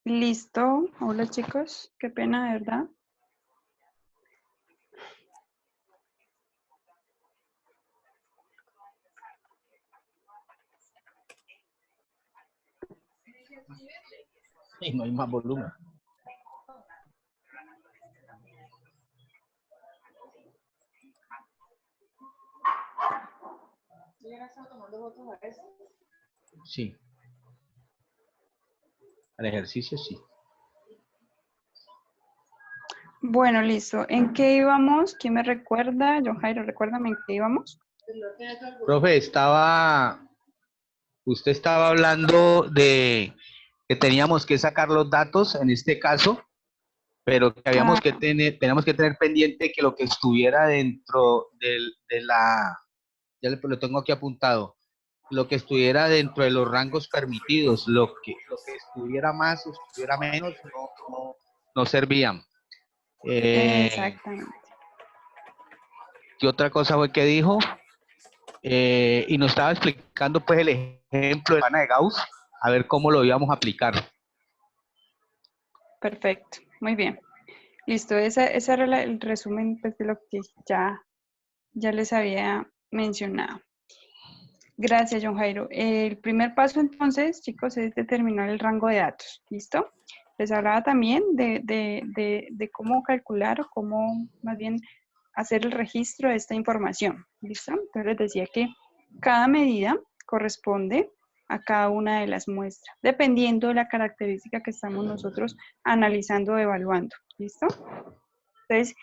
Listo. Hola chicos, qué pena, de verdad. Y no hay más volumen. Sí. Al ejercicio sí. Bueno, listo. ¿En qué íbamos? ¿Quién me recuerda? John Jairo, recuérdame en qué íbamos. Profe, usted estaba hablando de que teníamos que sacar los datos en este caso, pero que Ah, teníamos que tener pendiente que lo que estuviera dentro de la, ya lo tengo aquí apuntado, lo que estuviera dentro de los rangos permitidos, lo que estuviera más o estuviera menos, no servían. exactamente. ¿Qué otra cosa fue que dijo? Y nos estaba explicando pues el ejemplo de Ana de Gauss, a ver cómo lo íbamos a aplicar. Perfecto. Muy bien. Listo. Ese era el resumen pues, de lo que ya les había mencionado. Gracias, John Jairo. El primer paso entonces, chicos, es determinar el rango de datos. ¿Listo? Les hablaba también de cómo calcular o cómo más bien hacer el registro de esta información. ¿Listo? Entonces les decía que cada medida corresponde a cada una de las muestras, dependiendo de la característica que estamos nosotros analizando o evaluando. ¿Listo? Entonces,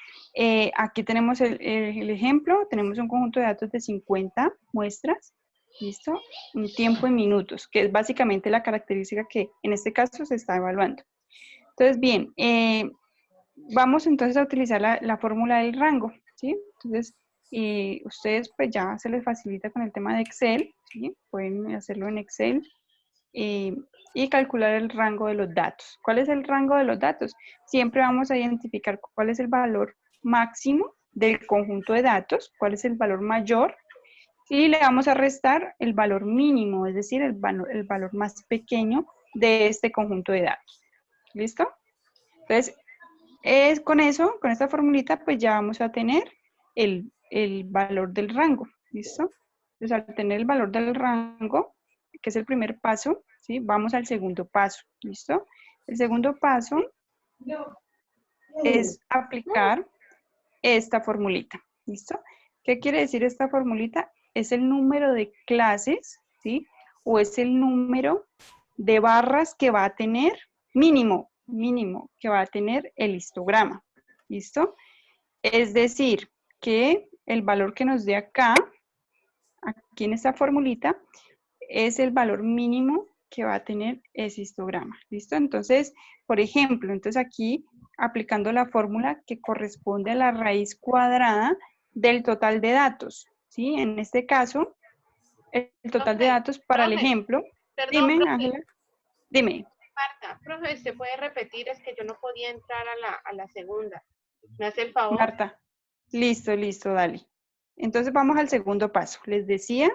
aquí tenemos el ejemplo, tenemos un conjunto de datos de 50 muestras, ¿listo? Un tiempo en minutos, que es básicamente la característica que en este caso se está evaluando. Entonces, bien, vamos entonces a utilizar la fórmula del rango, ¿sí? Entonces, ustedes pues ya se les facilita con el tema de Excel, ¿sí? Pueden hacerlo en Excel y calcular el rango de los datos. ¿Cuál es el rango de los datos? Siempre vamos a identificar cuál es el valor máximo del conjunto de datos, cuál es el valor mayor, y le vamos a restar el valor mínimo, es decir, el valor más pequeño de este conjunto de datos. ¿Listo? Entonces, con eso, con esta formulita, pues ya vamos a tener el valor del rango. ¿Listo? Entonces, al tener el valor del rango, que es el primer paso, ¿sí? Vamos al segundo paso. ¿Listo? El segundo paso es aplicar esta formulita. ¿Listo? ¿Qué quiere decir esta formulita? Es el número de clases, ¿sí? O es el número de barras que va a tener mínimo que va a tener el histograma. ¿Listo? Es decir, que el valor que nos dé acá, aquí en esta formulita, es el valor mínimo que va a tener ese histograma. ¿Listo? Entonces, por ejemplo, entonces aquí aplicando la fórmula que corresponde a la raíz cuadrada del total de datos. ¿Sí? En este caso, el total de datos para el ejemplo. Perdón, Dime, profe. Ángela. Dime. Marta, profe, ¿se puede repetir? Es que yo no podía entrar a la segunda. ¿Me hace el favor? Marta. Listo, dale. Entonces vamos al segundo paso. Les decía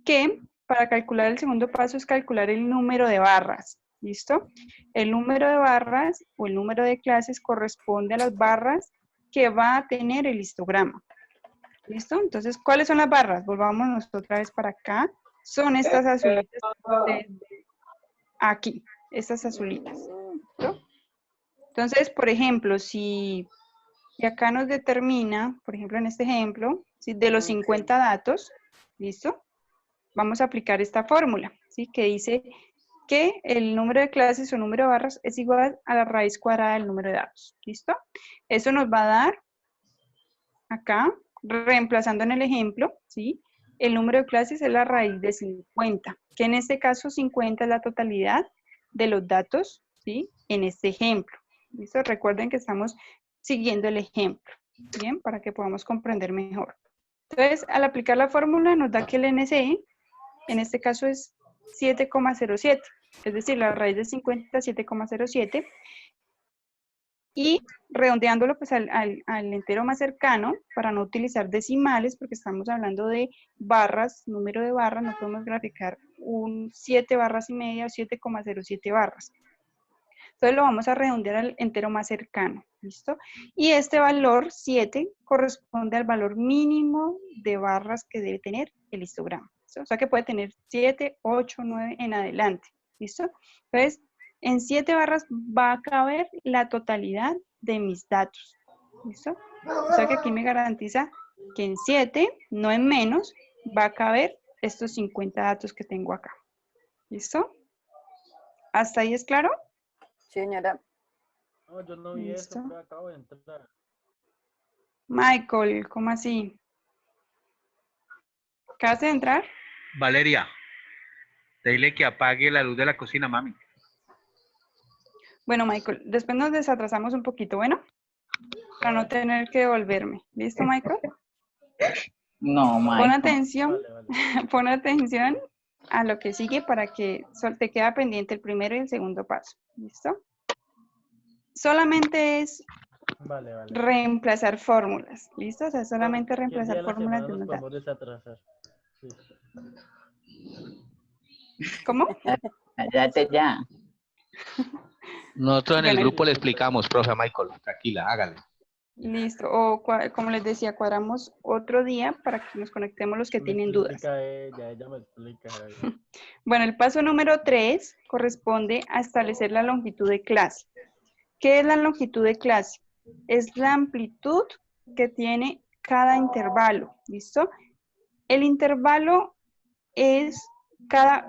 que para calcular el segundo paso es calcular el número de barras. ¿Listo? El número de barras o el número de clases corresponde a las barras que va a tener el histograma. ¿Listo? Entonces, ¿cuáles son las barras? Volvámonos otra vez para acá. Son estas azulitas aquí, estas azulitas. ¿Listo? Entonces, por ejemplo, si acá nos determina, por ejemplo, en este ejemplo, ¿sí? De los 50 datos, ¿listo? Vamos a aplicar esta fórmula, ¿sí? Que dice que el número de clases o número de barras es igual a la raíz cuadrada del número de datos, ¿listo? Eso nos va a dar acá, reemplazando en el ejemplo, ¿sí? El número de clases es la raíz de 50, que en este caso 50 es la totalidad de los datos, ¿sí? En este ejemplo, ¿listo? Recuerden que estamos siguiendo el ejemplo, ¿bien? Para que podamos comprender mejor. Entonces, al aplicar la fórmula nos da que el NSE, en este caso es 7,07, es decir, la raíz de 50 es 7,07, y redondeándolo pues al entero más cercano, para no utilizar decimales, porque estamos hablando de barras, número de barras, no podemos graficar un 7 barras y media o 7,07 barras. Entonces lo vamos a redondear al entero más cercano, ¿listo? Y este valor 7 corresponde al valor mínimo de barras que debe tener el histograma, ¿listo? O sea que puede tener 7, 8, 9 en adelante, ¿listo? Entonces, en 7 barras va a caber la totalidad de mis datos, ¿listo? O sea que aquí me garantiza que en 7, no en menos, va a caber estos 50 datos que tengo acá. ¿Listo? ¿Hasta ahí es claro? Sí, señora. No, yo no vi Listo. eso, pero acabo de entrar. Michael, ¿cómo así? ¿Acabas de entrar? Valeria, dile que apague la luz de la cocina, mami. Bueno, Michael, después nos desatrasamos un poquito, ¿bueno? Para no tener que devolverme. ¿Listo, Michael? No, Pon Michael. atención, Vale, vale. pon atención a lo que sigue para que te quede pendiente el primero y el segundo paso. ¿Listo? Solamente es Vale, vale. reemplazar fórmulas. ¿Listo? O sea, solamente ¿Qué día reemplazar de la fórmulas semana de nos unos datos. podemos desatrasar? Sí. ¿Cómo? Cállate ya. Nosotros en el Bueno, grupo le explicamos, profe Michael. Tranquila, hágale. listo. O como les decía, cuadramos otro día para que nos conectemos los que Me tienen dudas. explica ella me explica. Bueno, el paso número 3 corresponde a establecer la longitud de clase. ¿Qué es la longitud de clase? Es la amplitud que tiene cada intervalo, ¿listo? El intervalo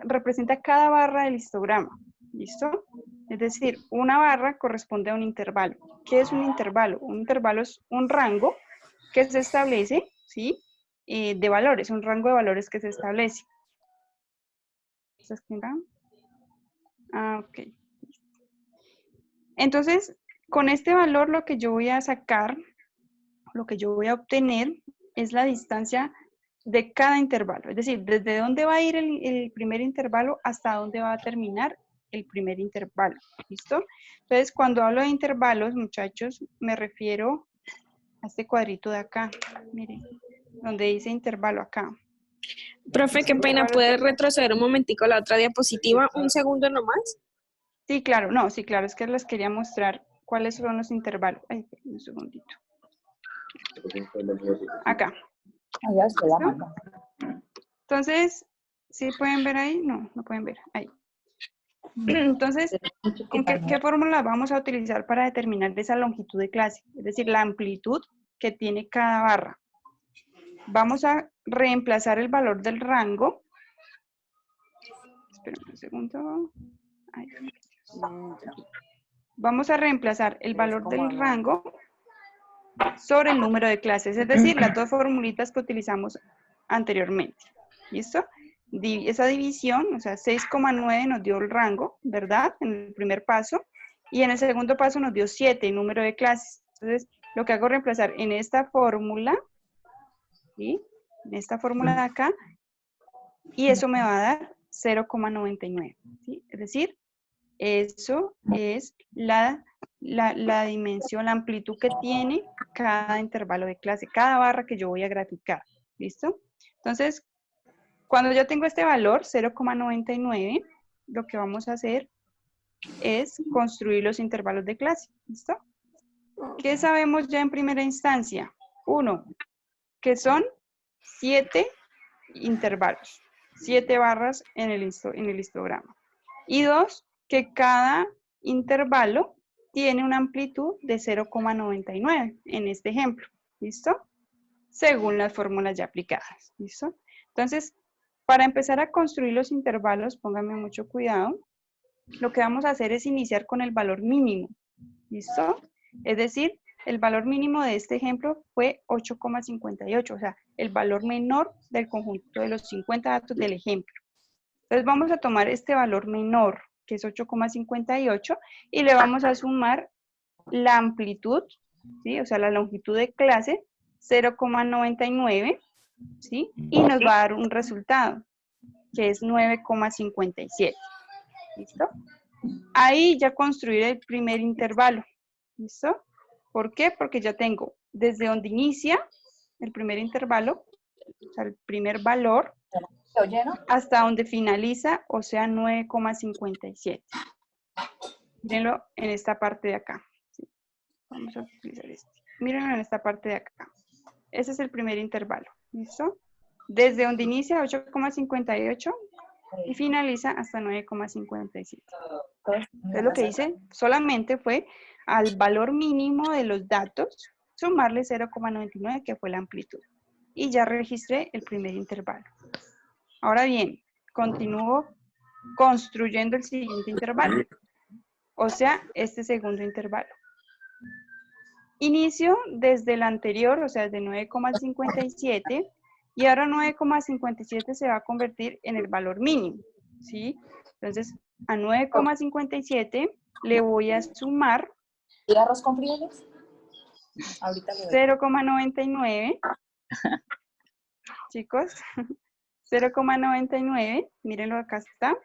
representa cada barra del histograma, ¿listo? Es decir, una barra corresponde a un intervalo. ¿Qué es un intervalo? Un intervalo es un rango que se establece, ¿sí? De valores, un rango de valores que se establece. Ah, ok. Entonces, con este valor lo que yo voy a sacar, lo que yo voy a obtener es la distancia de cada intervalo. Es decir, desde dónde va a ir el primer intervalo hasta dónde va a terminar el primer intervalo. ¿Listo? Entonces, cuando hablo de intervalos, muchachos, me refiero a este cuadrito de acá. Miren, donde dice intervalo acá. Profe, qué pena, ¿puedes retroceder un momentico a la otra diapositiva? Un segundo nomás. Sí, claro, no, sí, claro, es que les quería mostrar cuáles son los intervalos. Ay, un segundito. Acá. Ya se la ¿Listo? manda. Entonces, ¿sí pueden ver ahí? No, no pueden ver. Ahí. Entonces, ¿qué fórmula vamos a utilizar para determinar esa longitud de clase? Es decir, la amplitud que tiene cada barra. Vamos a reemplazar el valor del rango. Esperen un segundo. Ahí. Vamos a reemplazar el valor del rango sobre el número de clases, es decir, las dos formulitas que utilizamos anteriormente. ¿Listo? Esa división, o sea, 6,9 nos dio el rango, ¿verdad? En el primer paso. Y en el segundo paso nos dio 7, el número de clases. Entonces, lo que hago es reemplazar en esta fórmula, ¿sí? En esta fórmula de acá, y eso me va a dar 0,99, ¿sí? Es decir, eso es la dimensión, la amplitud que tiene cada intervalo de clase, cada barra que yo voy a graficar. ¿Listo? Entonces, cuando yo tengo este valor, 0,99, lo que vamos a hacer es construir los intervalos de clase. ¿Listo? ¿Qué sabemos ya en primera instancia? 1, que son 7 intervalos, 7 barras en el histograma. Y 2, que cada intervalo tiene una amplitud de 0,99 en este ejemplo. ¿Listo? Según las fórmulas ya aplicadas. ¿Listo? Entonces, para empezar a construir los intervalos, pónganme mucho cuidado, lo que vamos a hacer es iniciar con el valor mínimo. ¿Listo? Es decir, el valor mínimo de este ejemplo fue 8,58, o sea, el valor menor del conjunto de los 50 datos del ejemplo. Entonces vamos a tomar este valor menor, que es 8,58, y le vamos a sumar la amplitud, ¿sí? O sea, la longitud de clase, 0,99, ¿sí? Y nos va a dar un resultado, que es 9,57. ¿Listo? Ahí ya construir el primer intervalo. ¿Listo? ¿Por qué? Porque ya tengo desde donde inicia el primer intervalo, o sea, el primer valor, hasta donde finaliza, o sea, 9,57. Mírenlo en esta parte de acá. ¿Sí? Vamos a utilizar este. Mírenlo en esta parte de acá. Ese es el primer intervalo. ¿Listo? Desde donde inicia 8,58 y finaliza hasta 9,57. Entonces lo que hice solamente fue al valor mínimo de los datos sumarle 0,99 que fue la amplitud. Y ya registré el primer intervalo. Ahora bien, continúo construyendo el siguiente intervalo. O sea, este segundo intervalo. Inicio desde el anterior, o sea, desde 9,57 y ahora 9,57 se va a convertir en el valor mínimo, ¿sí? Entonces, a 9,57 le voy a sumar ¿Y arroz con frijoles? Ahorita lo doy. 0,99, chicos, 0,99, mírenlo, acá está.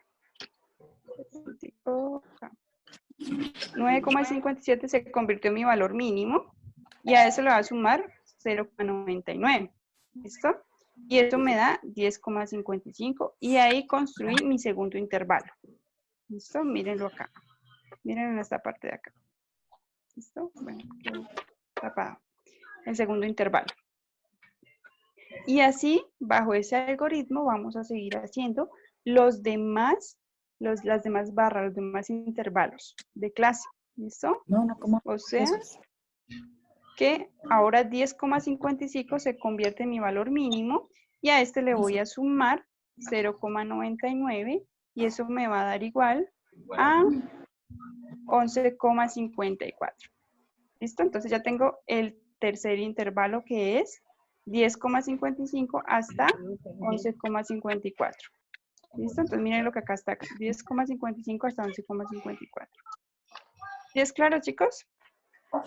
9,57 se convirtió en mi valor mínimo y a eso le va a sumar 0,99. ¿Listo? Y eso me da 10,55 y ahí construí mi segundo intervalo. ¿Listo? Mírenlo acá. Miren en esta parte de acá. ¿Listo? Bueno, quedó tapado. El segundo intervalo. Y así, bajo ese algoritmo, vamos a seguir haciendo los demás, las demás barras, los demás intervalos de clase. ¿Listo? No, ¿cómo? O sea, que ahora 10,55 se convierte en mi valor mínimo y a este le voy a sumar 0,99 y eso me va a dar igual a 11,54. ¿Listo? Entonces ya tengo el tercer intervalo que es 10,55 hasta 11,54. ¿Listo? Entonces miren lo que acá está, 10,55 hasta 11,54. ¿Sí es claro, chicos?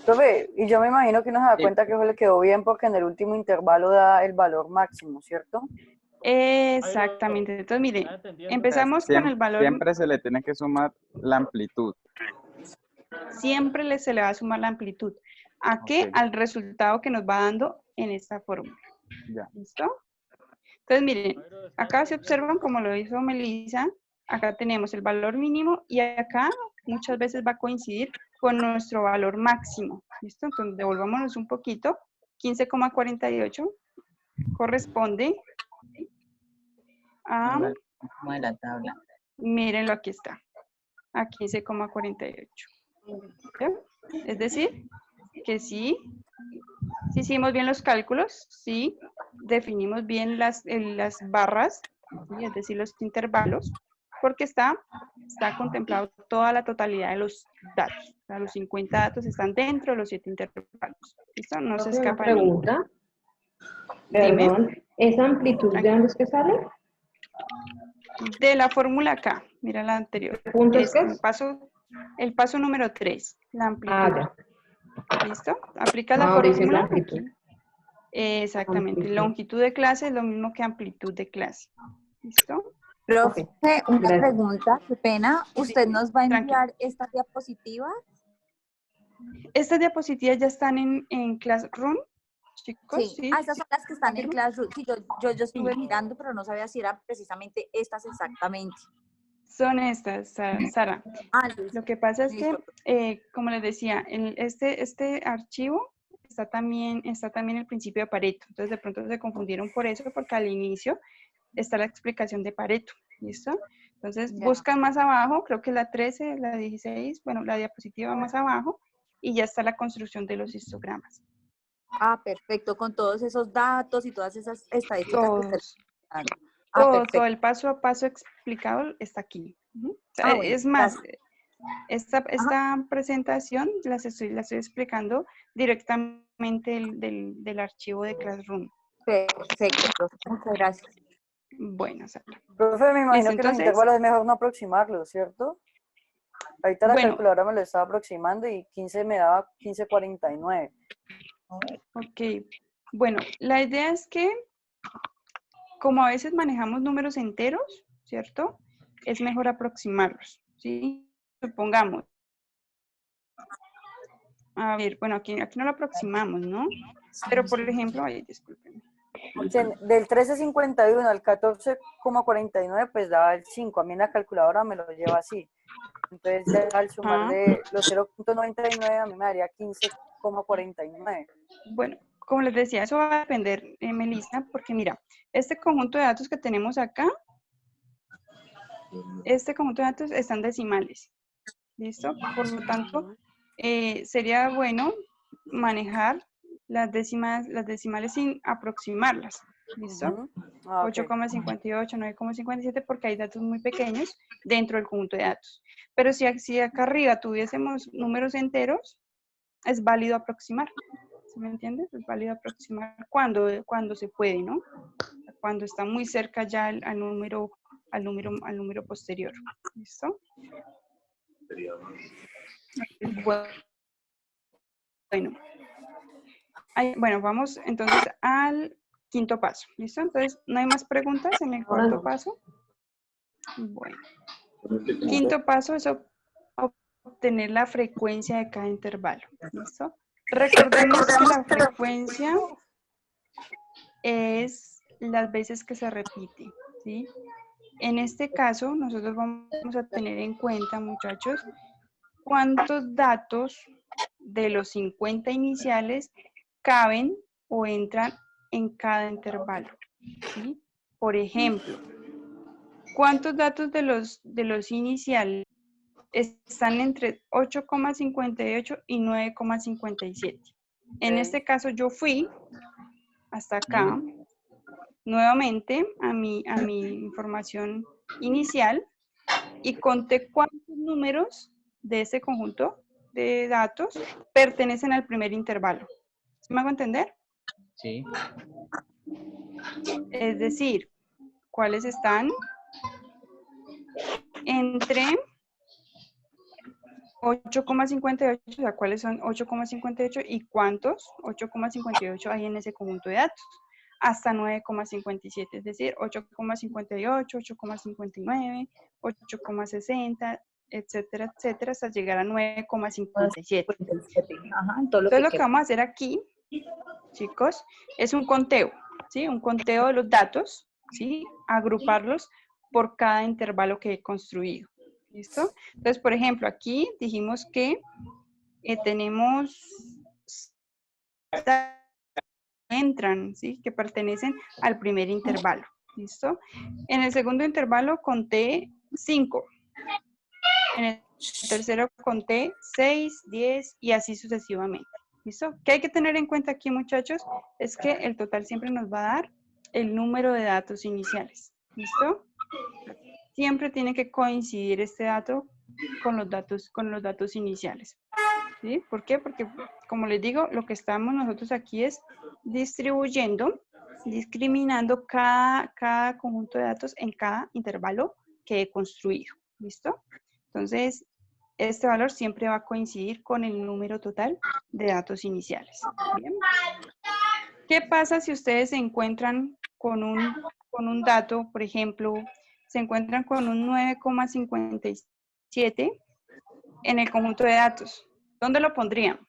Profe, y yo me imagino que uno se da cuenta que eso le quedó bien porque en el último intervalo da el valor máximo, ¿cierto? Exactamente. Entonces, miren, empezamos con el valor. Siempre se le tiene que sumar la amplitud. Siempre se le va a sumar la amplitud. ¿A qué? Ok. Al resultado que nos va dando en esta fórmula. Ya. ¿Listo? Entonces, miren, acá se observan como lo hizo Melissa. Acá tenemos el valor mínimo y acá muchas veces va a coincidir con nuestro valor máximo. ¿Listo? Entonces, devolvámonos un poquito. 15,48 corresponde a, Como de la tabla. mírenlo, aquí está, a 15,48. ¿Ya? Es decir, que sí hicimos bien los cálculos, sí definimos bien las barras, ¿sí? Es decir, los intervalos, porque está contemplado toda la totalidad de los datos. O sea, los 50 datos están dentro de los 7 intervalos. ¿Listo? No se escapa Una ninguno. pregunta. Dime. Perdón, ¿esa amplitud de dónde es que sale? De la fórmula acá, mira la anterior. ¿Punto es Es qué el es? paso número 3, la amplitud. Ah, ya. ¿Listo? Aplica la Ahora dice la fórmula. amplitud. Exactamente. Amplitud. Longitud de clase es lo mismo que amplitud de clase. ¿Listo? Profe, una Gracias. pregunta, qué pena. ¿Usted nos va a Tranquilo. enviar estas diapositivas? Estas diapositivas ya están en Classroom, chicos. Sí. Ah, estas son las que están en ¿Confirmo? Classroom. Sí, yo estuve Sí. mirando, pero no sabía si eran precisamente estas exactamente. Son estas, Sara. Ah, listo. Lo que pasa es Listo. que, como les decía, este archivo está también el principio de Pareto. Entonces, de pronto se confundieron por eso, porque al inicio está la explicación de Pareto. ¿Listo? Entonces, Ya. buscan más abajo, creo que la 13, la 16, bueno, la diapositiva más abajo, y ya está la construcción de los histogramas. Ah, perfecto, con todos esos datos y todas esas estadísticas que usted Todos. Ah, Todo perfecto. el paso a paso explicado está aquí. Ujú. O sea, Ah, bueno, es más, gracias. esta presentación la estoy explicando directamente del archivo de Classroom. Perfecto, profe. Muchas gracias. Bueno, Sara. Profe, me imagino Listo, que los entonces, intervalos es mejor no aproximarlos, ¿cierto? Ahorita la Bueno. calculadora me lo estaba aproximando y 15 me daba 15,49. ok. Bueno, la idea es que, como a veces manejamos números enteros, ¿cierto? Es mejor aproximarlos, ¿sí? Supongamos. A ver, bueno, aquí no lo aproximamos, ¿no? Pero, por ejemplo, ay, discúlpenme. Del 13,51 al 14,49 pues daba el 5. A mí en la calculadora me lo lleva así. Entonces ya al sumar Ajá. de los 0.99 a mí me daría 15,49. Bueno, como les decía, eso va a depender, Melissa, porque mira, este conjunto de datos que tenemos acá, este conjunto de datos están decimales, ¿listo? Por lo tanto, sería bueno manejar las decimales sin aproximarlas, ¿listo? Ujú. Ah, ok. 8,58, 9,57, porque hay datos muy pequeños dentro del conjunto de datos. Pero si acá arriba tuviésemos números enteros, es válido aproximar. ¿Sí me entiendes? Es válido aproximar cuando se puede, ¿no? Cuando está muy cerca ya al número posterior. ¿Listo? Bueno, vamos entonces al quinto paso. ¿Listo? Entonces, ¿no hay más preguntas en el cuarto paso? Bueno. Quinto paso es obtener la frecuencia de cada intervalo. ¿Listo? Recordemos que la frecuencia es las veces que se repite, ¿sí? En este caso, nosotros vamos a tener en cuenta, muchachos, cuántos datos de los 50 iniciales caben o entran en cada intervalo, ¿sí? Por ejemplo, ¿cuántos datos de los iniciales están entre 8,58 y 9,57? En este caso, yo fui hasta acá, nuevamente a mi información inicial y conté cuántos números de ese conjunto de datos pertenecen al primer intervalo. ¿Sí me hago entender? Sí. Es decir, cuáles están entre 8,58, o sea, cuáles son 8,58 y cuántos 8,58 hay en ese conjunto de datos. Hasta 9,57, es decir, 8,58, 8,59, 8,60, etcétera, etcétera, hasta llegar a 9,57. Ajá, todo lo Entonces, que lo que vamos a hacer aquí, chicos, es un conteo, ¿sí? Un conteo de los datos, ¿sí? Agruparlos por cada intervalo que he construido. ¿Listo? Entonces, por ejemplo, aquí dijimos que tenemos entran, ¿sí? Que pertenecen al primer intervalo. ¿Listo? En el segundo intervalo conté 5. En el tercero conté 6, 10 y así sucesivamente. ¿Listo? ¿Qué hay que tener en cuenta aquí, muchachos? Es que el total siempre nos va a dar el número de datos iniciales. ¿Listo? Siempre tiene que coincidir este dato con los datos iniciales. ¿Sí? ¿Por qué? Porque, como les digo, lo que estamos nosotros aquí es distribuyendo, discriminando cada conjunto de datos en cada intervalo que he construido. ¿Listo? Entonces, este valor siempre va a coincidir con el número total de datos iniciales. ¿Bien? ¿Qué pasa si ustedes se encuentran con un dato, por ejemplo, se encuentran con un 9,57 en el conjunto de datos? ¿Dónde lo pondrían?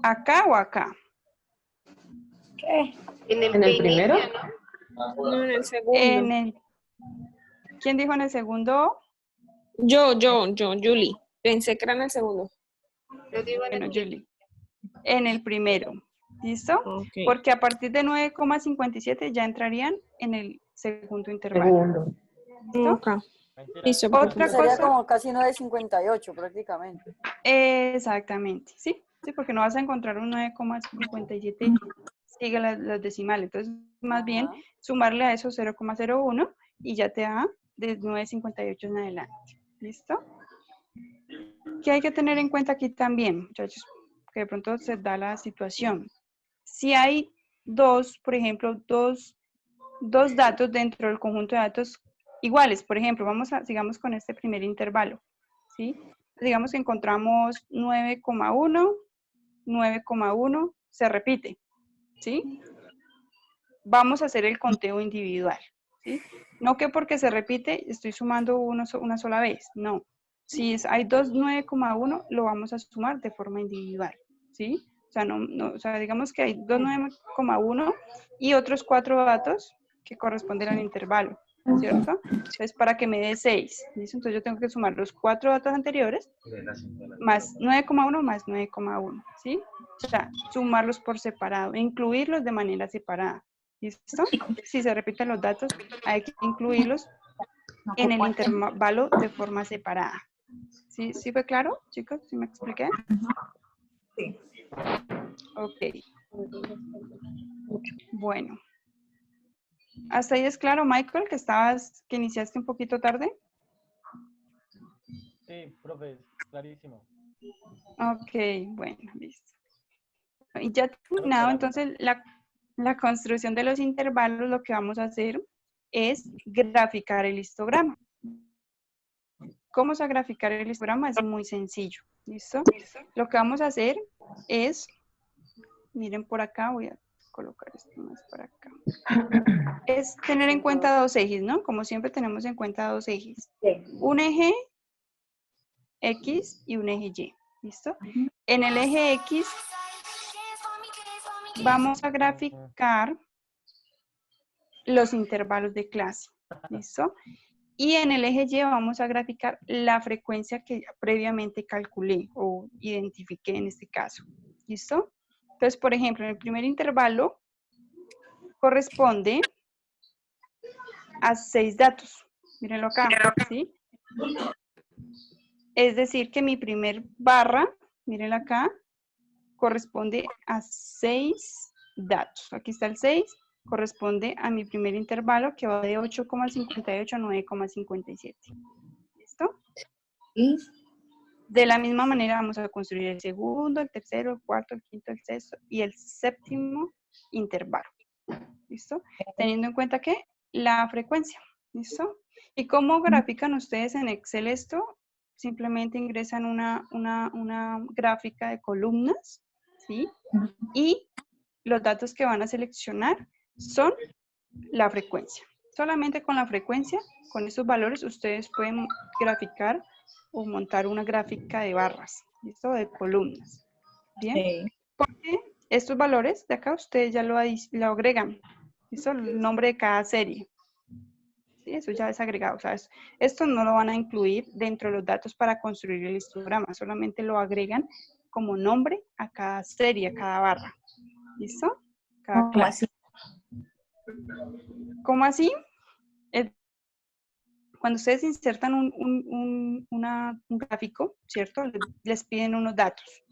¿Acá o acá? ¿Qué? En el ¿En que el primero? inicia, ¿no? No, en el segundo. ¿Quién dijo en el segundo? Yo, Julie. Pensé que era en el segundo. Yo digo en Bueno, el que Julie. En el primero. ¿Listo? Ok. Porque a partir de 9,57 ya entrarían en el segundo intervalo. Segundo. ¿Listo? Ok. Listo, Otra Sería cosa. como casi 9,58 prácticamente. Exactamente, sí. Sí, porque no vas a encontrar un 9,57 sigue las decimales. Entonces, más bien, Ajá. sumarle a eso 0,01 y ya te da de 9,58 en adelante. ¿Listo? ¿Qué hay que tener en cuenta aquí también, muchachos? Que de pronto se da la situación. Si hay por ejemplo, dos datos dentro del conjunto de datos iguales, por ejemplo, sigamos con este primer intervalo, ¿sí? Digamos que encontramos 9,1, 9,1, se repite, ¿sí? Vamos a hacer el conteo individual, ¿sí? No que porque se repite estoy sumando una sola vez, no. Si hay dos 9,1, lo vamos a sumar de forma individual, ¿sí? O sea, digamos que hay dos 9,1 y otros 4 datos que corresponden al intervalo, ¿cierto? Entonces, para que me dé 6, ¿listo? Entonces yo tengo que sumar los 4 datos anteriores más 9,1 más 9,1, ¿sí? O sea, sumarlos por separado, incluirlos de manera separada, ¿listo? Si se repiten los datos, hay que incluirlos en el intervalo de forma separada. ¿Sí, sí fue claro, chicos? ¿Sí me expliqué? Sí. Ok. Bueno. ¿Hasta ahí es claro, Michael, que iniciaste un poquito tarde? Sí, profe, clarísimo. Ok, bueno, listo. Y ya terminado, entonces, la construcción de los intervalos, lo que vamos a hacer es graficar el histograma. ¿Cómo se va a graficar el histograma? Es muy sencillo, ¿listo? Lo que vamos a hacer es, miren por acá, voy a colocar esto más para acá. Es tener en cuenta dos ejes, ¿no? Como siempre tenemos en cuenta dos ejes. Un eje X y un eje Y, ¿listo? En el eje X vamos a graficar los intervalos de clase, ¿listo? Y en el eje Y vamos a graficar la frecuencia que previamente calculé o identifiqué en este caso, ¿listo? Entonces, por ejemplo, en el primer intervalo corresponde a 6 datos. Mírenlo acá, ¿sí? Es decir, que mi primer barra, mírenla acá, corresponde a 6 datos. Aquí está el 6, corresponde a mi primer intervalo que va de 8,58 a 9,57. ¿Listo? ¿Y? De la misma manera vamos a construir el segundo, el tercero, el cuarto, el quinto, el sexto y el séptimo intervalo. ¿Listo? Teniendo en cuenta que la frecuencia. ¿Listo? ¿Y cómo grafican ustedes en Excel esto? Simplemente ingresan una gráfica de columnas, ¿sí? Y los datos que van a seleccionar son la frecuencia. Solamente con la frecuencia, con estos valores, ustedes pueden graficar o montar una gráfica de barras, ¿listo? De columnas. ¿Bien? Sí. Porque estos valores de acá ustedes ya lo agregan, ¿listo? El nombre de cada serie. ¿Sí? Eso ya es agregado. O sea, esto no lo van a incluir dentro de los datos para construir el histograma, solamente lo agregan como nombre a cada serie, a cada barra. ¿Listo? Cada ¿Cómo clase. así? ¿Cómo así? Cuando ustedes insertan un gráfico, ¿cierto? Les piden unos datos.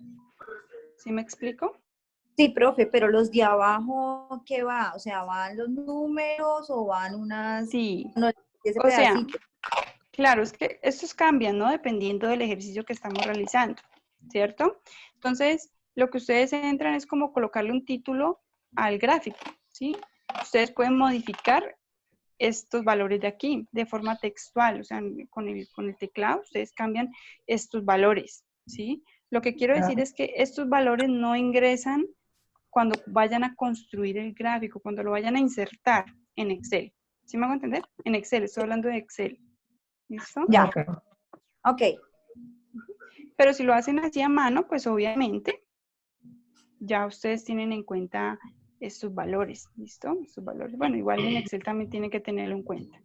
¿Sí me explico? Sí, profe, pero los de abajo, ¿qué va? O sea, ¿van los números o van unas... Sí. No, ese O sea, pedacito. claro, es que estos cambian, ¿no? Dependiendo del ejercicio que estamos realizando, ¿cierto? Entonces, lo que ustedes entran es como colocarle un título al gráfico, ¿sí? Ustedes pueden modificar estos valores de aquí de forma textual, o sea, con el teclado ustedes cambian estos valores, ¿sí? Lo que quiero decir es que estos valores no ingresan cuando vayan a construir el gráfico, cuando lo vayan a insertar en Excel. ¿Sí me hago entender? En Excel, estoy hablando de Excel. ¿Listo? Ya. Ok. Pero si lo hacen así a mano, pues obviamente ya ustedes tienen en cuenta estos valores, ¿listo? Estos valores. Bueno, igual en Excel también tienen que tenerlo en cuenta.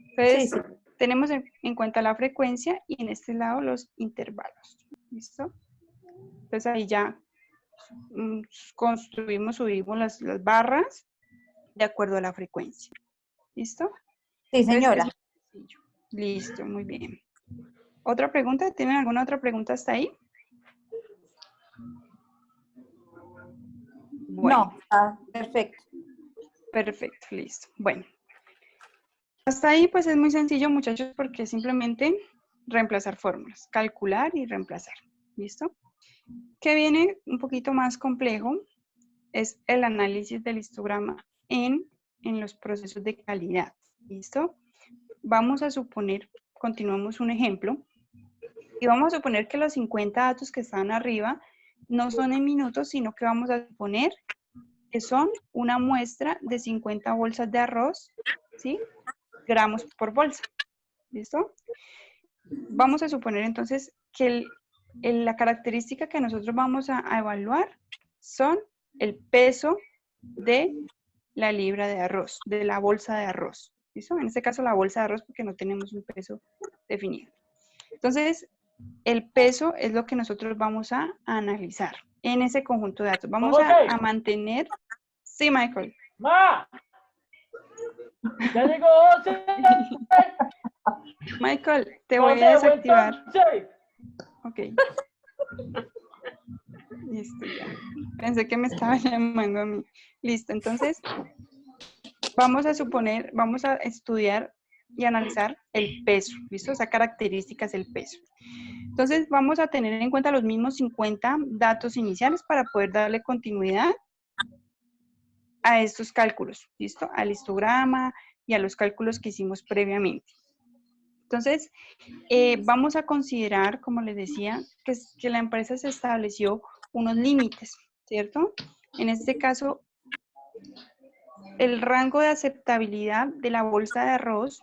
Entonces, Sí, sí. tenemos en cuenta la frecuencia y en este lado los intervalos, ¿listo? Entonces ahí ya construimos, subimos las barras de acuerdo a la frecuencia, ¿listo? Sí, Entonces, señora. es muy sencillo. Listo, muy bien. ¿Otra pregunta? ¿Tienen alguna otra pregunta hasta ahí? Bueno. No, perfecto. Perfecto, listo. Bueno. Hasta ahí pues es muy sencillo, muchachos, porque simplemente reemplazar fórmulas, calcular y reemplazar. ¿Listo? Que viene un poquito más complejo es el análisis del histograma en los procesos de calidad. ¿Listo? Vamos a suponer, continuamos un ejemplo, y vamos a suponer que los 50 datos que están arriba no son en minutos, sino que vamos a suponer que son una muestra de 50 bolsas de arroz, ¿sí? Gramos por bolsa. ¿Listo? Vamos a suponer entonces que la característica que nosotros vamos a evaluar son el peso de la libra de arroz, de la bolsa de arroz. ¿Listo? En este caso la bolsa de arroz porque no tenemos un peso definido. Entonces, el peso es lo que nosotros vamos a analizar en ese conjunto de datos. Vamos a mantener... Sí, Michael. ¡Ma! ¡Ya llegó José! Michael, te voy a desactivar. Ok. Listo, ya. Pensé que me estaba llamando a mí. Listo, entonces vamos a estudiar y analizar el peso. ¿Listo? O sea, características del peso. Entonces vamos a tener en cuenta los mismos 50 datos iniciales para poder darle continuidad a estos cálculos. ¿Listo? Al histograma y a los cálculos que hicimos previamente. Entonces, vamos a considerar, como les decía, que la empresa se estableció unos límites, ¿cierto? En este caso, el rango de aceptabilidad de la bolsa de arroz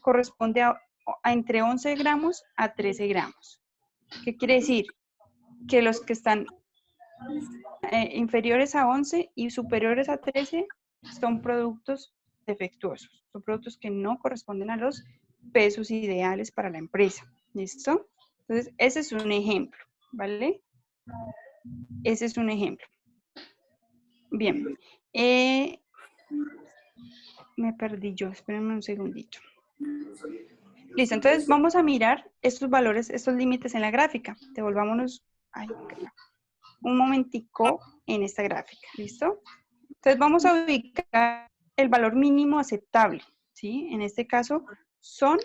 corresponde a entre 11 gramos a 13 gramos. ¿Qué quiere decir? Que los que están inferiores a 11 y superiores a 13 son productos defectuosos, son productos que no corresponden a los pesos ideales para la empresa. ¿Listo? Entonces, ese es un ejemplo, ¿vale? Ese es un ejemplo. Bien. Me perdí yo, espérenme un segundito. Listo, entonces vamos a mirar estos valores, estos límites en la gráfica. Devolvámonos un momentico en esta gráfica, ¿listo? Entonces vamos a ubicar el valor mínimo aceptable, ¿sí? En este caso son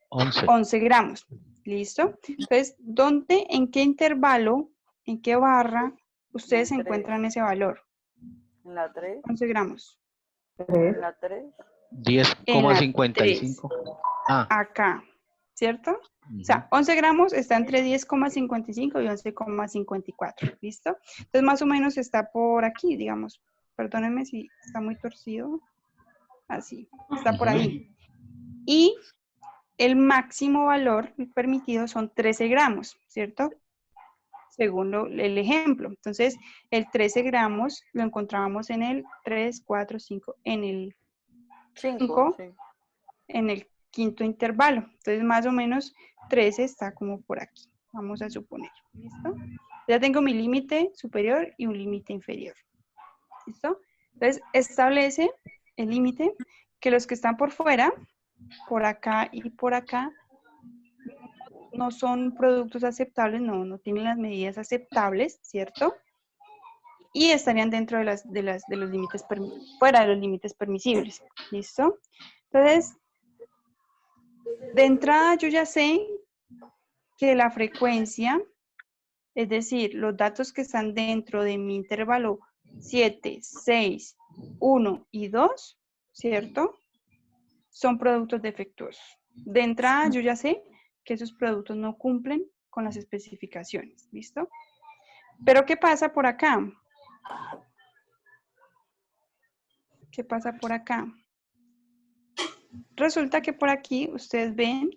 11 gramos, ¿listo? Entonces, ¿dónde, en qué intervalo, en qué barra ustedes encuentran ese valor? En la 3. 11 gramos. En la 3. 10,55. Acá, ¿cierto? O sea, 11 gramos está entre 10,55 y 11,54, ¿listo? Entonces, más o menos está por aquí, digamos. Perdónenme si está muy torcido. Así, está por ahí. Y el máximo valor permitido son 13 gramos, ¿cierto? Según el ejemplo. Entonces, el 13 gramos lo encontramos en el 3, 4, 5, en el 5, en el quinto intervalo. Entonces, más o menos 13 está como por aquí. Vamos a suponer. ¿Listo? Ya tengo mi límite superior y un límite inferior. ¿Listo? Entonces, establece el límite que los que están por fuera, por acá y por acá, no son productos aceptables, no tienen las medidas aceptables, ¿cierto? Y estarían dentro de los límites, fuera de los límites permisibles, ¿listo? Entonces, de entrada yo ya sé que la frecuencia, es decir, los datos que están dentro de mi intervalo 7, 6, 1 y 2, ¿cierto? Son productos defectuosos. De entrada yo ya sé que esos productos no cumplen con las especificaciones, ¿listo? Pero ¿qué pasa por acá? ¿Qué pasa por acá? Resulta que por aquí ustedes ven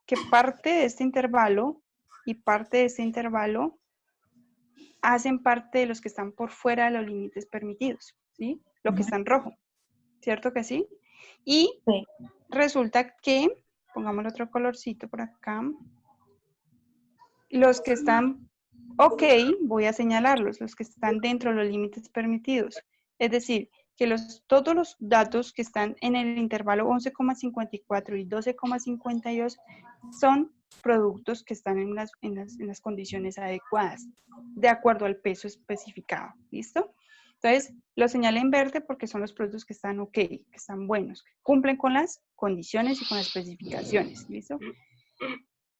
que parte de este intervalo y parte de este intervalo hacen parte de los que están por fuera de los límites permitidos, ¿sí? Lo que está en rojo, ¿cierto que sí? Y resulta que, pongamos otro colorcito por acá, los que están ok, voy a señalarlos, los que están dentro de los límites permitidos. Es decir, que todos los datos que están en el intervalo 11,54 y 12,52 son productos que están en las condiciones adecuadas, de acuerdo al peso especificado. ¿Listo? Entonces, lo señalé en verde porque son los productos que están ok, que están buenos, que cumplen con las condiciones y con las especificaciones. ¿Listo?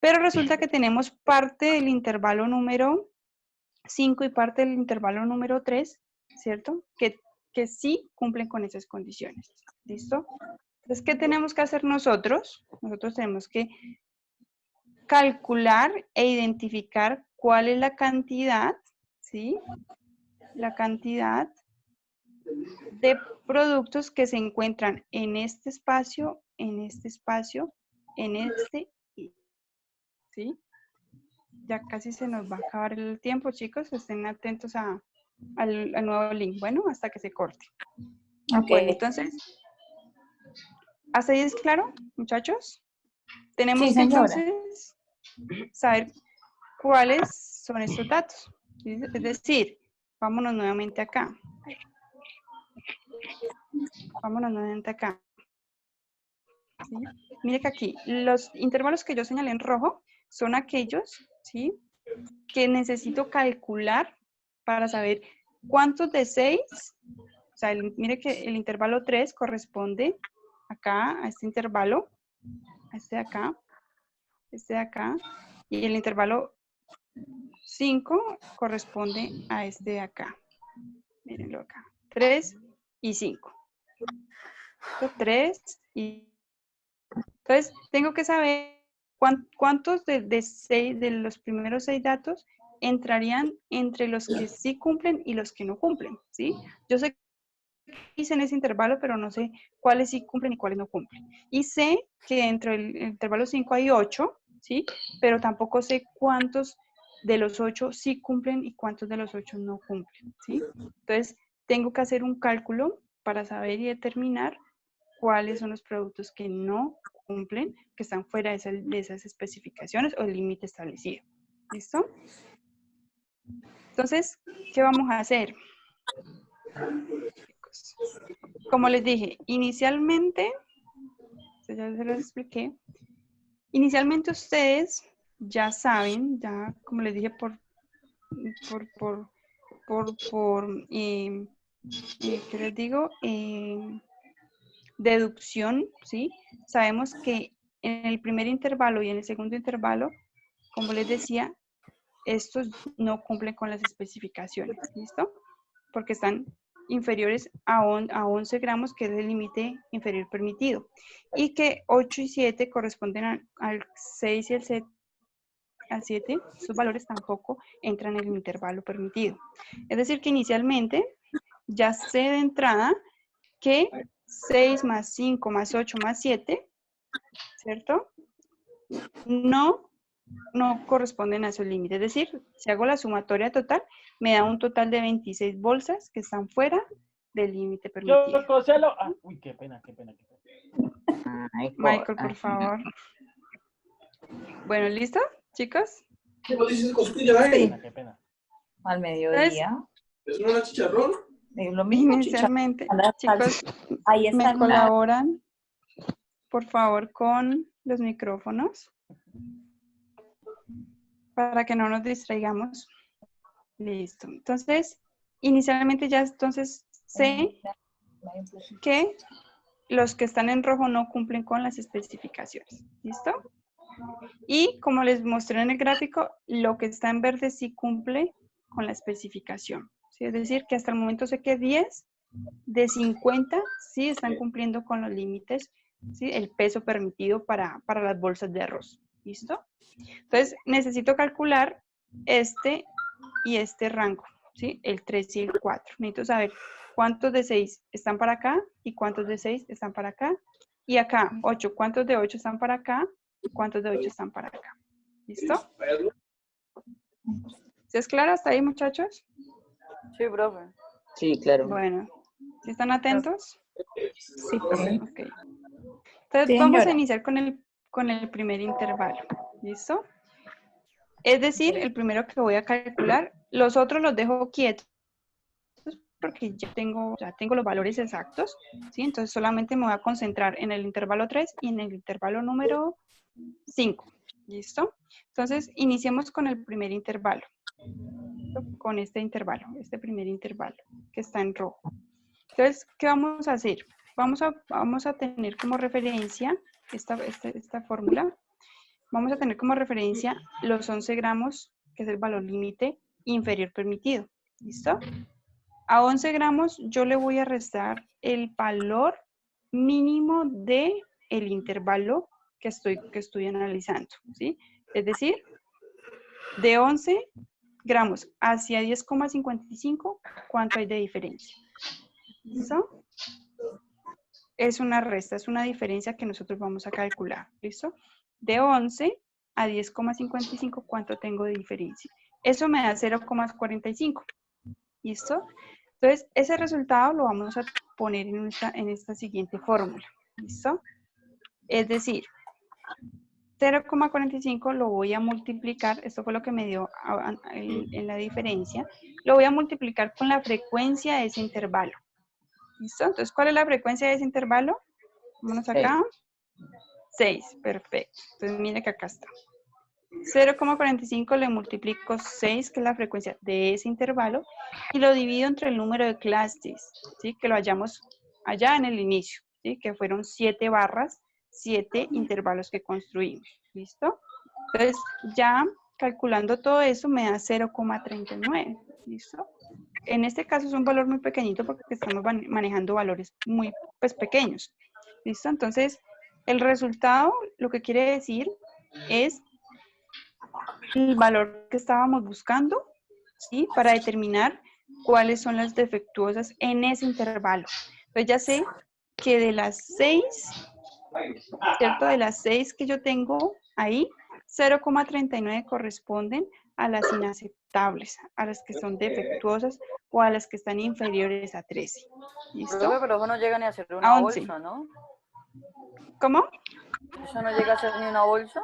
Pero resulta que tenemos parte del intervalo número 5 y parte del intervalo número 3, ¿cierto? Que sí cumplen con esas condiciones. ¿Listo? Entonces, ¿qué tenemos que hacer nosotros? Nosotros tenemos que calcular e identificar cuál es la cantidad, ¿sí? La cantidad de productos que se encuentran en este espacio, en este, ¿sí? Ya casi se nos va a acabar el tiempo, chicos. Estén atentos al nuevo link. Bueno, hasta que se corte. Ok. Bueno, entonces, ¿hasta ahí es claro, muchachos? Tenemos Sí, que señora. entonces saber cuáles son estos datos. ¿Sí? Es decir, vámonos nuevamente acá. Vámonos nuevamente acá. ¿Sí? Mire que aquí, los intervalos que yo señalé en rojo son aquellos, ¿sí?, que necesito calcular para saber cuántos de 6, o sea, mire que el intervalo 3 corresponde acá, a este intervalo, a este de acá, y el intervalo 5 corresponde a este de acá. Mírenlo acá, 3 y 5. 3 y... Entonces, tengo que saber cuántos de los primeros 6 datos entrarían entre los que sí cumplen y los que no cumplen, ¿sí? Yo sé que hice en ese intervalo, pero no sé cuáles sí cumplen y cuáles no cumplen. Y sé que entre el intervalo 5 hay 8, ¿sí? Pero tampoco sé cuántos de los 8 sí cumplen y cuántos de los 8 no cumplen, ¿sí? Entonces, tengo que hacer un cálculo para saber y determinar cuáles son los productos que no cumplen, que están fuera de esas especificaciones o el límite establecido. ¿Listo? Entonces, ¿qué vamos a hacer? Como les dije, inicialmente, ya se los expliqué, inicialmente ustedes ya saben, ya como les dije ¿qué les digo? Deducción, ¿sí? Sabemos que en el primer intervalo y en el segundo intervalo, como les decía, estos no cumplen con las especificaciones, ¿listo? Porque están inferiores a 11 gramos, que es el límite inferior permitido, y que 8 y 7 corresponden al 6 y al 7, sus valores tampoco entran en el intervalo permitido. Es decir, que inicialmente ya sé de entrada que 6 más 5 más 8 más 7, ¿cierto? No corresponden a ese límite. Es decir, si hago la sumatoria total, me da un total de 26 bolsas que están fuera del límite permitido. Chococelo. Ah, uy, qué pena, qué pena, qué pena. Ay, Michael, por favor. Bueno, ¿listo, chicos? Qué pena, qué pena. Al mediodía. ¿Es una chicharrón? Es lo mismo, Inicialmente, chicharrón. chicos, Ahí me están colaboran, por favor, con los micrófonos para que no nos distraigamos. Listo. Entonces, inicialmente ya entonces sé que los que están en rojo no cumplen con las especificaciones. ¿Listo? Y como les mostré en el gráfico, lo que está en verde sí cumple con la especificación. ¿Sí? Es decir, que hasta el momento sé que 10 de 50 sí están cumpliendo con los límites, ¿sí?, el peso permitido para las bolsas de arroz. ¿Listo? Entonces, necesito calcular este y este rango, ¿sí? El 3 y el 4. Necesito saber cuántos de 6 están para acá y cuántos de 6 están para acá. Y acá, 8. ¿Cuántos de 8 están para acá y cuántos de 8 están para acá? ¿Listo? ¿Sí es claro hasta ahí, muchachos? Sí, profe. Sí, claro. Bueno, ¿sí están atentos? Sí, profe. Ok. Entonces, Sí, vamos a señora. iniciar con el primer intervalo. ¿Listo? Es decir, el primero que voy a calcular, los otros los dejo quietos porque ya tengo los valores exactos, ¿sí? Entonces solamente me voy a concentrar en el intervalo 3 y en el intervalo número 5. ¿Listo? Entonces, iniciemos con el primer intervalo. Con este intervalo, este primer intervalo que está en rojo. Entonces, ¿qué vamos a hacer? Vamos a tener como referencia esta fórmula. Vamos a tener como referencia los 11 gramos, que es el valor límite inferior permitido. ¿Listo? A 11 gramos yo le voy a restar el valor mínimo del intervalo que estoy analizando, ¿sí? Es decir, de 11 gramos hacia 10,55, ¿cuánto hay de diferencia? ¿Listo? Es una resta, es una diferencia que nosotros vamos a calcular, ¿listo? De 11 a 10,55, ¿cuánto tengo de diferencia? Eso me da 0,45, ¿listo? Entonces, ese resultado lo vamos a poner en esta siguiente fórmula. ¿Listo? Es decir, 0,45 lo voy a multiplicar, esto fue lo que me dio en la diferencia, lo voy a multiplicar con la frecuencia de ese intervalo. ¿Listo? Entonces, ¿cuál es la frecuencia de ese intervalo? Vámonos acá. 6, perfecto. Entonces, mire que acá está. 0,45 le multiplico 6, que es la frecuencia de ese intervalo, y lo divido entre el número de clases, ¿sí? Que lo hallamos allá en el inicio, ¿sí? Que fueron 7 barras, 7 intervalos que construimos. ¿Listo? Entonces, ya calculando todo eso me da 0,39. ¿Listo? En este caso es un valor muy pequeñito porque estamos manejando valores muy pequeños. ¿Listo? Entonces, el resultado, lo que quiere decir es el valor que estábamos buscando, ¿sí? Para determinar cuáles son las defectuosas en ese intervalo. Entonces ya sé que de las 6, ¿cierto? De las 6 que yo tengo ahí, 0,39 corresponden a las inaceptables, a las que son defectuosas o a las que están inferiores a 13. ¿Listo? Profe, pero eso no llega ni a ser una A 11. bolsa, ¿no? ¿Cómo? ¿Eso no llega a ser ni una bolsa?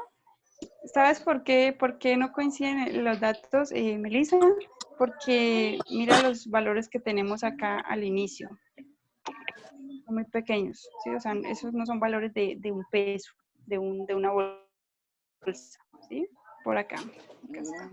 ¿Sabes por qué no coinciden los datos, Melissa? Porque mira los valores que tenemos acá al inicio. Son muy pequeños, ¿sí? O sea, esos no son valores de un peso, de una bolsa, ¿sí? Por acá. Acá está.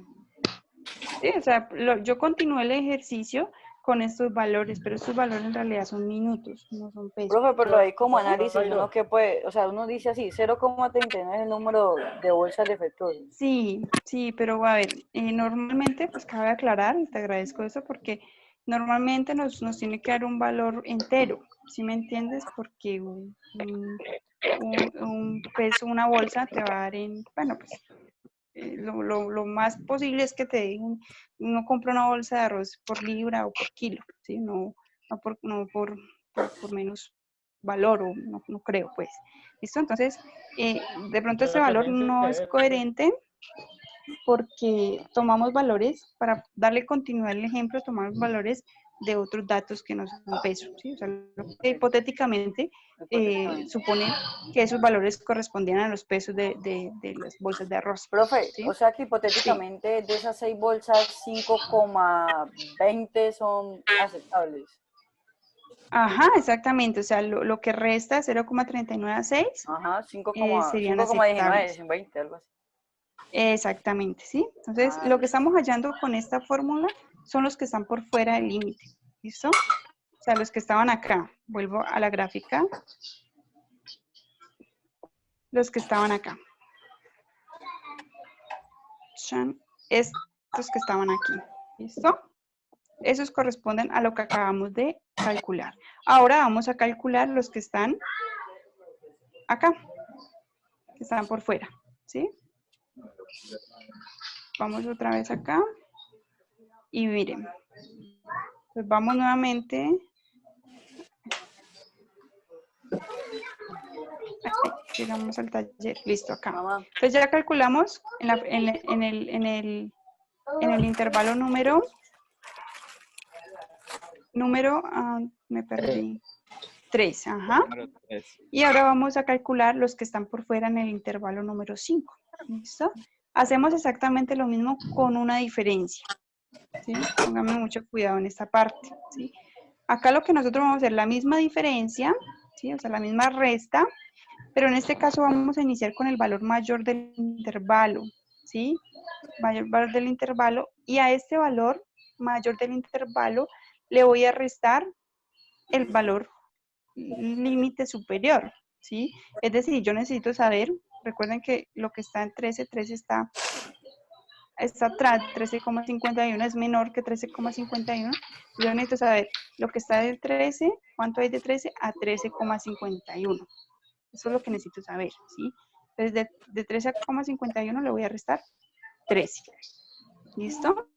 Sí, o sea, yo continué el ejercicio con estos valores, pero estos valores en realidad son minutos, no son pesos. Profe, pero ahí como análisis, uno que puede, o sea, uno dice así, 0,39 es el número de bolsas defectuosas. Sí, sí, pero a ver, normalmente, pues cabe aclarar, y te agradezco eso, porque normalmente nos tiene que dar un valor entero, ¿sí me entiendes? Porque un peso, una bolsa te va a dar en, bueno, pues lo más posible es que te den, uno compra una bolsa de arroz por libra o por kilo, ¿sí? No por menos valor, o no creo, pues. ¿Listo? Entonces, de pronto este valor no es coherente porque tomamos valores, para darle continuidad al ejemplo, tomamos valores de otros datos que no son pesos, ¿sí? O sea, hipotéticamente supone que esos valores correspondían a los pesos de las bolsas de arroz. Profe, ¿sí? o sea que hipotéticamente de esas 6 bolsas, 5,20 son aceptables. Ajá, exactamente. O sea, lo que resta, 0,39 a 6, ajá, serían 5,19, aceptables. 20, algo así. Exactamente, ¿sí? Entonces, lo que estamos hallando con esta fórmula son los que están por fuera del límite. ¿Listo? O sea, los que estaban acá. Vuelvo a la gráfica. Los que estaban acá. Estos que estaban aquí. ¿Listo? Esos corresponden a lo que acabamos de calcular. Ahora vamos a calcular los que están acá. Que están por fuera. ¿Sí? Vamos otra vez acá. Y miren. Pues vamos nuevamente. Llegamos al taller. Listo, acá. Entonces ya calculamos en el intervalo me perdí. 3, ajá. Y ahora vamos a calcular los que están por fuera en el intervalo número 5. ¿Listo? Hacemos exactamente lo mismo con una diferencia. ¿Sí? Pónganme mucho cuidado en esta parte. ¿Sí? Acá lo que nosotros vamos a hacer, la misma diferencia, ¿sí? O sea, la misma resta, pero en este caso vamos a iniciar con el valor mayor del intervalo, ¿sí? Mayor valor del intervalo, y a este valor mayor del intervalo le voy a restar el valor límite superior, ¿sí? Es decir, yo necesito saber, recuerden que lo que está en 13 está atrás, 13,51 es menor que 13,51, yo necesito saber lo que está del 13, cuánto hay de 13 a 13,51. Eso es lo que necesito saber, ¿sí? Entonces, de 13,51 le voy a restar 13. ¿Listo?